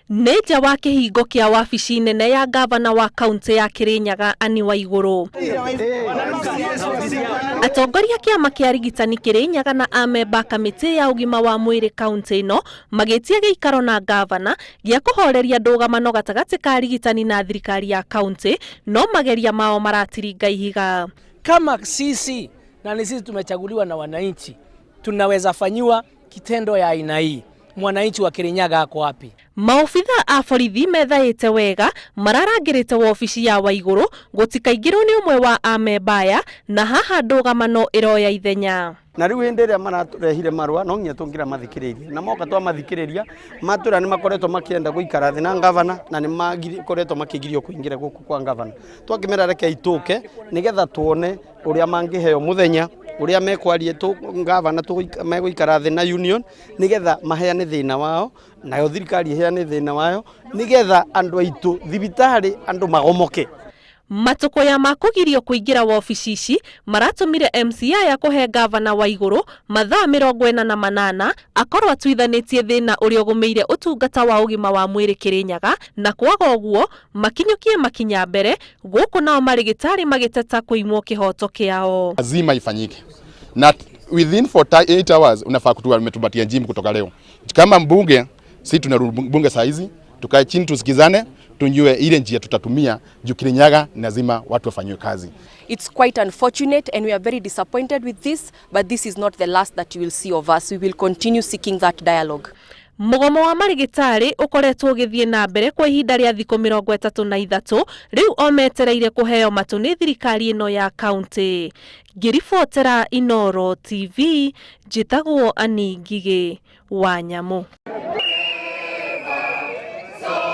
Nja wa kihingo kia wabici nene ya ngabana wa kaunti ya Kirinyaga Ann Waiguru. Atongoria kiama kia arigitani Kirinyaga na amemba kamiti ya ugima wa mwiri kaunti ino magitia giikaro na ngabana gia kuhoreria ndugamano gatagati ka arigitani na thirikari ya kaunti, no mageria mao maratiringa ihiga. Kama sisi na sisi tumechaguliwa na wananchi, tunaweza fanyiwa kitendo ya aina hii. Mwananchi wa Kirinyaga ako wapi? Maofitha a borithi methaite wega mararangirite wobici ya Waiguru gutikaingirwo ni umwe wa amemba aya, na haha ndugamano iroya ithenya. Na riu hindi ria mararehire marua no nginya tungira mathikiriria na moka twa mathikiriria matura ni makoretwo makienda guikara thi na ngavana na ni makoretwo makigirio kuingira guku kwa ngavana. Twakimera reke ituke nigetha tuone uria mangiheo muthenya uria mekwarie tu ngavana tu meguikara thi na union nigetha maheane thina wao nayo thirikari iheane thina wayo nigetha andu aitu thibitari andu magomoke. Matuko ya makugirio kuingira wobici ici maratumire MCA ya kuhe ngavana Waiguru mathaa 48 akorwo atwithanitie thina uria ugumeire utungata wa ugima wa mwiri Kirinyaga, na kwaga uguo makinyukie makinya mbere guku nao marigitari magiteta kuimwo kihoto kiao. Lazima ifanyike na within 48 hours unafaa kutupatia jibu kutoka leo. Kama mbunge sisi tunarudi bunge saa hizi, tukae chini tusikizane tunjue ile njia tutatumia juu Kirinyaga lazima watu wafanywe kazi. It's quite unfortunate and we are very disappointed with this, but this is not the last that you will see of us. We will continue seeking that dialogue. Mugomo wa marigitari ukoretwo githie na mbere kwa ihinda ria thikũ 33 riu ometereire kuheo matu ni thirikari ino ya kaunti. Ngiribotera Inooro TV, njitagwo Ann Waiguru wa Nyamu.